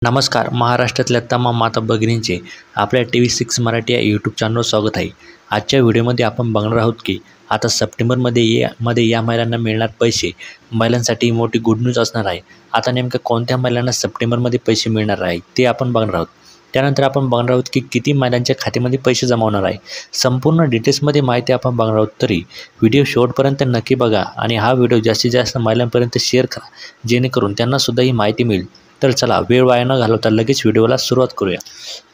नमस्कार. महाराष्ट्रातल्या तमाम माता भगिनींचे आपल्या TV6 मराठी या यूट्यूब चॅनलवर स्वागत आहे. आजच्या व्हिडिओमध्ये आपण बघणार आहोत की आता सप्टेंबरमध्ये या महिलांना मिळणार पैसे. महिलांसाठी मोठी गुड न्यूज असणार आहे. आता नेमकं कोणत्या महिलांना सप्टेंबरमध्ये पैसे मिळणार आहे ते आपण बघणार आहोत. त्यानंतर आपण बघणार आहोत की किती महिलांच्या खात्यामध्ये पैसे जमा होणार आहे. संपूर्ण डिटेल्समध्ये माहिती आपण बघणार आहोत. तरी व्हिडिओ शेवटपर्यंत नक्की बघा आणि हा व्हिडिओ जास्तीत जास्त महिलांपर्यंत शेअर करा, जेणेकरून त्यांनासुद्धा ही माहिती मिळेल. तर चला वेळ वाया न घालवता लगेच व्हिडिओला सुरुवात करूया.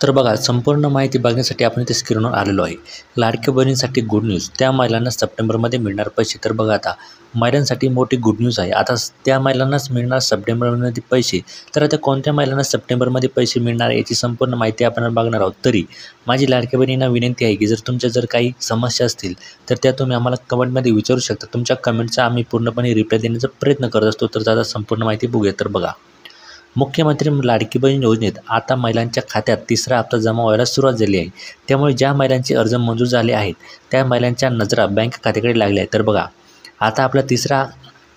तर बघा, संपूर्ण माहिती बघण्यासाठी आपण इथे स्क्रीनवर आलेलो आहे. लाडक्या बहिणींसाठी गुड न्यूज, त्या महिलांना सप्टेंबरमध्ये मिळणार पैसे. तर बघा, आता महिलांसाठी मोठी गुड न्यूज आहे. आता त्या महिलांनाच मिळणार सप्टेंबरमध्ये पैसे. तर आता कोणत्या महिलांना सप्टेंबरमध्ये पैसे मिळणार याची संपूर्ण माहिती आपण बघणार आहोत. तरी माझी लाडक्या बहिणींना विनंती आहे की जर काही समस्या असतील तर त्या तुम्ही आम्हाला कमेंटमध्ये विचारू शकता. तुमच्या कमेंटचा आम्ही पूर्णपणे रिप्लाय देण्याचा प्रयत्न करत असतो. तर आता संपूर्ण माहिती बघूया. तर बघा, मुख्यमंत्री लाडकी बहीण योजनेत आता महिलांच्या खात्यात तिसरा हप्ता जमा व्हायला सुरुवात झाली आहे. त्यामुळे ज्या महिलांचे अर्ज मंजूर झाले आहेत त्या महिलांच्या नजरा बँक खात्याकडे लागल्या आहेत. तर बघा, आता आपला तिसरा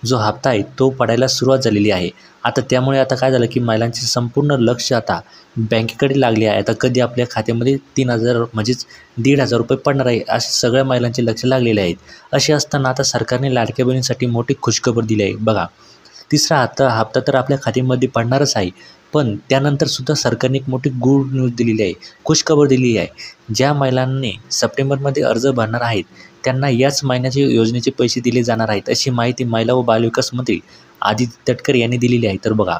जो हप्ता आहे तो पडायला सुरुवात झालेली आहे. आता त्यामुळे आता काय झालं की महिलांचे संपूर्ण लक्ष आता बँकेकडे लागले आहे. आता कधी आपल्या खात्यामध्ये 3,000 म्हणजेच 1,500 रुपये पडणार आहे, असे सगळ्या महिलांचे लक्ष लागलेले आहेत. असे असताना आता सरकारने लाडक्या बहिणींसाठी मोठी खुशखबर दिली आहे. बघा, तिसरा हप्ता तर आपल्या खात्यामध्ये पडणारच आहे, पण त्यानंतरसुद्धा सरकारने एक मोठी गुड न्यूज दिलेली आहे, खुशखबर दिली आहे. ज्या महिलांनी सप्टेंबरमध्ये अर्ज भरणार आहेत त्यांना याच महिन्याचे योजनेचे पैसे दिले जाणार आहेत, अशी माहिती महिला व बालविकास मंत्री आदिती तटकरे यांनी दिलेली आहे. तर बघा,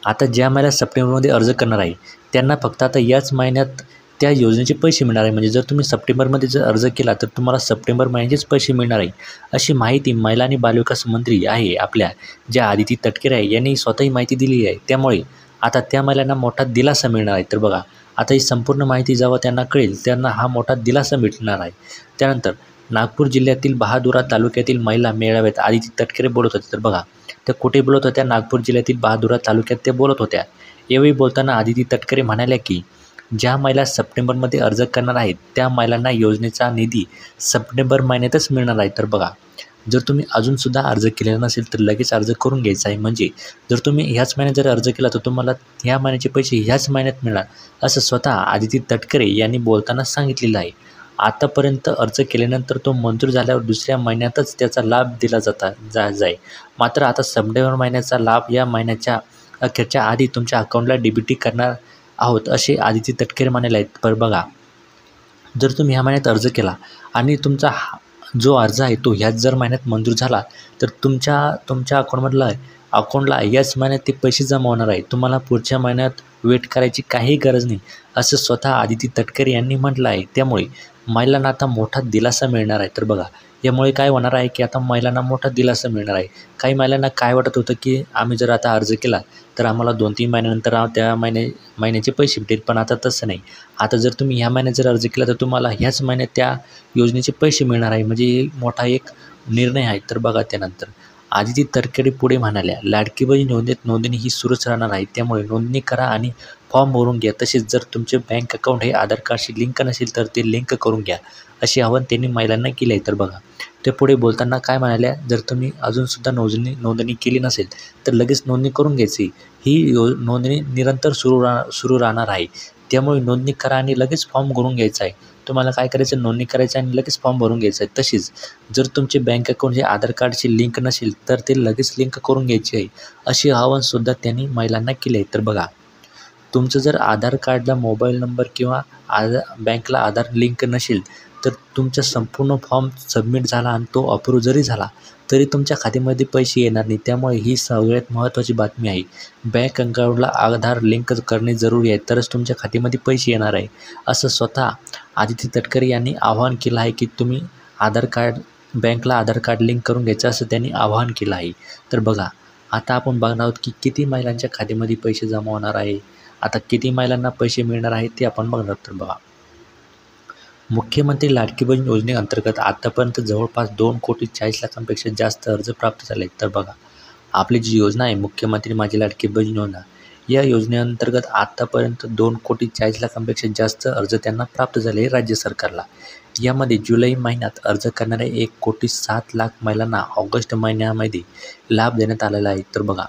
आता ज्या महिला सप्टेंबरमध्ये अर्ज करणार आहे त्यांना फक्त आता याच महिन्यात त्या योजनेचे पैसे मिळणार आहे. म्हणजे जर तुम्ही सप्टेंबरमध्ये जर अर्ज केला तर तुम्हाला सप्टेंबर महिन्याचेच पैसे मिळणार आहे, अशी माहिती महिला आणि बालविकास मंत्री आहे आपल्या ज्या आदिती तटकरे आहे यांनी स्वतःही माहिती दिली आहे. त्यामुळे आता त्या महिलांना मोठा दिलासा मिळणार आहे. तर बघा, आता ही संपूर्ण माहिती जेव्हा त्यांना कळेल त्यांना हा मोठा दिलासा मिळणार आहे. त्यानंतर नागपूर जिल्ह्यातील बहादुरा तालुक्यातील महिला मेळाव्यात आदिती तटकरे बोलत होत्या. तर बघा, त्या कुठे बोलत होत्या? नागपूर जिल्ह्यातील बहादुरा तालुक्यात त्या बोलत होत्या. यावेळी बोलताना आदिती तटकरे म्हणाल्या की ज्या महिला सप्टेंबरमध्ये अर्ज करणार आहेत त्या महिलांना योजनेचा निधी सप्टेंबर महिन्यातच मिळणार आहे. तर बघा, जर तुम्ही अजूनसुद्धा अर्ज केलेला नसेल तर लगेच अर्ज करून घ्यायचा आहे. म्हणजे जर तुम्ही ह्याच महिन्यात जर अर्ज केला तर तुम्हाला ह्या महिन्याचे पैसे ह्याच महिन्यात मिळणार, असं स्वतः आदिती तटकरे यांनी बोलताना सांगितलेलं आहे. आतापर्यंत अर्ज केल्यानंतर तो मंजूर झाल्यावर दुसऱ्या महिन्यातच त्याचा लाभ दिला जाईल. मात्र आता सप्टेंबर महिन्याचा लाभ या महिन्याच्या अखेरच्या आधी तुमच्या अकाउंटला DBT करणार आहोत, असे आदिती तटकरे म्हणाले आहेत. पण बघा, जर तुम्ही ह्या महिन्यात अर्ज केला आणि तुमचा जो अर्ज आहे तो ह्याच जर महिन्यात मंजूर झाला तर तुमच्या अकाउंटला याच महिन्यात ते पैसे जमा होणार आहे. तुम्हाला पुढच्या महिन्यात वेट करायची काही गरज नाही, असं स्वतः आदिती तटकरे यांनी म्हटलं आहे. त्यामुळे महिलांना आता मोठा दिलासा मिळणार आहे. तर बघा, यामुळे काय होणार आहे की आता महिलांना मोठा दिलासा मिळणार आहे. काही महिलांना काय वाटत होतं की आम्ही जर आता अर्ज केला तर आम्हाला 2-3 महिन्यानंतर त्या महिन्याचे पैसे भेटेल, पण आता तसं नाही. आता जर तुम्ही ह्या महिन्यात जर अर्ज केला तर तुम्हाला ह्याच महिन्यात त्या योजनेचे पैसे मिळणार आहे. म्हणजे मोठा एक निर्णय आहे. तर बघा, त्यानंतर आदिती तटकरे पुढे म्हणाल्या, लाडकी बहीण योजनेत नोंदणी ही सुरूच राहणार आहे. त्यामुळे नोंदणी करा आणि फॉर्म भरून घ्या. तसेच जर तुमचे बँक अकाउंट हे आधार कार्डशी लिंक नसेल तर ते लिंक करून घ्या, असे आवाहन त्यांनी महिलांना केले आहे. तर बघा, ते पुढे बोलताना काय म्हणाल्या, जर तुम्ही अजूनसुद्धा नोंदणी केली नसेल तर लगेच नोंदणी करून घ्यायची. ही नोंदणी निरंतर सुरू राहणार आहे. त्यामुळे नोंदणी करा आणि लगेच फॉर्म भरून घ्यायचा आहे. तुम्हाला काय करायचं, नोंदणी करायचं आणि लगेच फॉर्म भरून घ्यायचं आहे. तसेच जर तुमचे बँक अकाउंट हे आधार कार्डशी लिंक नसेल तर ते लगेच लिंक करून घ्यायचे आहे, असे आवाहनसुद्धा त्यांनी महिलांना केले आहे. तर बघा, तुमचं जर आधार कार्डला मोबाईल नंबर किंवा बँकला आधार लिंक नसेल तर तुमचा संपूर्ण फॉर्म सबमिट झाला आणि तो अप्रूव्ह जरी झाला तरी तुमच्या खात्यामध्ये पैसे येणार नाही. त्यामुळे ही सगळ्यात महत्त्वाची बातमी आहे. बँक अकाउंटला आधार लिंक करणे जरुरी आहे, तरच तुमच्या खात्यामध्ये पैसे येणार आहे, असं स्वतः आदिती तटकरे यांनी आवाहन केलं आहे की तुम्ही बँकला आधार कार्ड लिंक करून घ्यायचं, असं त्यांनी आवाहन केलं आहे. तर बघा, आता आपण बघणार आहोत की किती महिलांच्या खात्यामध्ये पैसे जमा होणार आहे, आता किती महिलांना पैसे मिळणार आहेत ते आपण बघणार. तर बघा, मुख्यमंत्री लाडकी बहीण योजनेअंतर्गत आतापर्यंत जवळपास 2,40,40,00,000पेक्षा जास्त अर्ज प्राप्त झाले. तर बघा, आपली जी योजना आहे मुख्यमंत्री माझी लाडकी बहीण योजना, या योजनेअंतर्गत आतापर्यंत 2,40,40,00,000पेक्षा जास्त अर्ज त्यांना प्राप्त झाले राज्य सरकारला. यामध्ये जुलै महिन्यात अर्ज करणाऱ्या 1,07,00,000 महिलांना ऑगस्ट महिन्यामध्ये लाभ देण्यात आलेला आहे. तर बघा,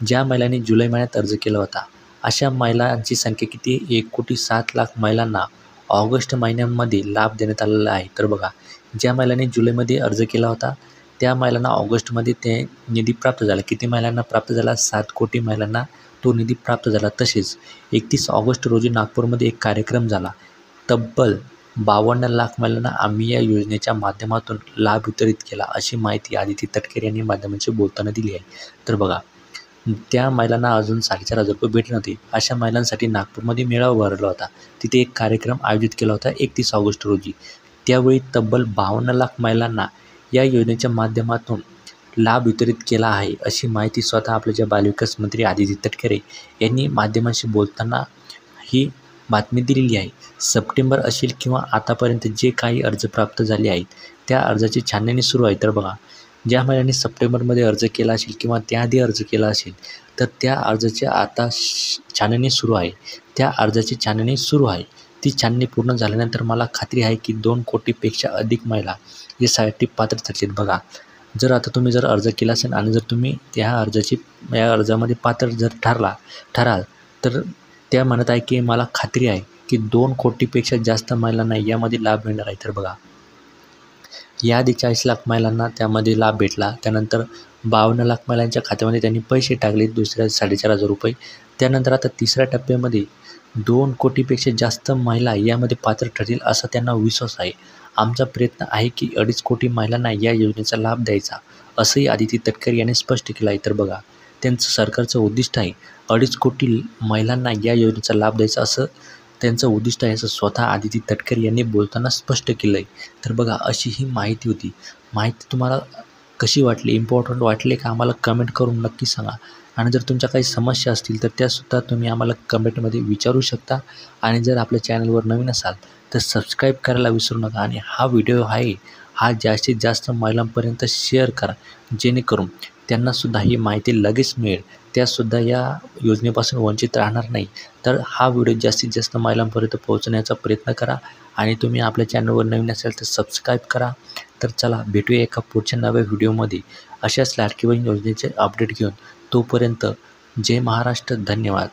ज्या महिलांनी जुलै महिन्यात अर्ज केला होता अशा महिलांची संख्या किती? 1,07,00,000 महिलांना ऑगस्ट महिन्यामध्ये लाभ देण्यात आलेला आहे. तर बघा, ज्या महिलांनी जुलैमध्ये अर्ज केला होता त्या महिलांना ऑगस्टमध्ये ते निधी प्राप्त झाला. किती महिलांना प्राप्त झाला? 7 कोटी महिलांना तो निधी प्राप्त झाला. तसेच 31 ऑगस्ट रोजी नागपूरमध्ये एक कार्यक्रम झाला. तब्बल 52 लाख महिलांना आम्ही या योजनेच्या माध्यमातून लाभ वितरित केला, अशी माहिती आदिती तटकरे यांनी माध्यमांशी बोलताना दिली आहे. तर बघा, त्या महिलांना अजून 4,500 रुपये भेटले नव्हते. अशा महिलांसाठी नागपूरमध्ये मेळावा भरला होता. तिथे एक कार्यक्रम आयोजित केला होता 31 ऑगस्ट रोजी. त्यावेळी तब्बल 52 लाख महिलांना या योजनेच्या माध्यमातून लाभ वितरित केला आहे, अशी माहिती स्वतः आपले जे बालविकास मंत्री आदिती तटकरे यांनी माध्यमांशी बोलताना ही बातमी दिलेली आहे. सप्टेंबर असेल किंवा आतापर्यंत जे काही अर्ज प्राप्त झाले आहेत त्या अर्जाची छाननी सुरू आहे. तर बघा, ज्या महिलांनी सप्टेंबरमध्ये अर्ज केला असेल किंवा त्याआधी अर्ज केला असेल तर त्या अर्जाची आता छाननी सुरू आहे. त्या अर्जाची छाननी सुरू आहे. ती छाननी पूर्ण झाल्यानंतर मला खात्री आहे की 2 कोटीपेक्षा अधिक महिला यासाठी पात्र ठरतील. बघा, जर आता तुम्ही जर अर्ज केला असेल आणि जर तुम्ही या अर्जामध्ये पात्र जर ठराल तर त्या म्हणत आहे की मला खात्री आहे की 2 कोटीपेक्षा जास्त महिलांना यामध्ये लाभ मिळणार आहे. तर बघा, याआधी 40 लाख महिलांना त्यामध्ये लाभ भेटला. त्यानंतर 52 लाख महिलांच्या खात्यामध्ये त्यांनी पैसे टाकले, दुसऱ्या 4,500 रुपये. त्यानंतर आता तिसऱ्या टप्प्यामध्ये 2 कोटीपेक्षा जास्त महिला यामध्ये पात्र ठरतील असा त्यांना विश्वास आहे. आमचा प्रयत्न आहे की 2.5 कोटी महिलांना या योजनेचा लाभ द्यायचा, असंही आदिती तटकरे यांनी स्पष्ट केलं आहे. तर बघा, त्यांचं सरकारचं उद्दिष्ट आहे 2.5 कोटी महिलांना या योजनेचा लाभ द्यायचा, असं त्यांचं उद्दिष्ट आहे, असं स्वतः आदिती तटकरे यांनी बोलताना स्पष्ट केलं आहे. तर बघा, अशी ही माहिती होती. माहिती तुम्हाला कशी वाटली, इम्पॉर्टंट वाटले का, आम्हाला कमेंट करून नक्की सांगा. आणि जर तुमच्या काही समस्या असतील तर त्यासुद्धा तुम्ही आम्हाला कमेंटमध्ये विचारू शकता. आणि जर आपल्या चॅनलवर नवीन असाल तर सबस्क्राईब करायला विसरू नका. आणि हा व्हिडिओ आहे हा जास्तीत जास्त महिलांपर्यंत शेअर करा, जेणेकरून त्यांनासुद्धा ही माहिती लगेच मिळेल, त्यासुद्धा या योजनेपासून वंचित राहणार नाही. तर हा व्हिडिओ जास्तीत जास्त महिलांपर्यंत पोहोचण्याचा प्रयत्न करा. आणि तुम्ही आपल्या चॅनलवर नवीन असाल तर सबस्क्राईब करा. तर चला, भेटूया एका पुढच्या नव्या व्हिडिओमध्ये अशाच लाडकी बहीण योजनेचे अपडेट घेऊन. तोपर्यंत जय महाराष्ट्र. धन्यवाद.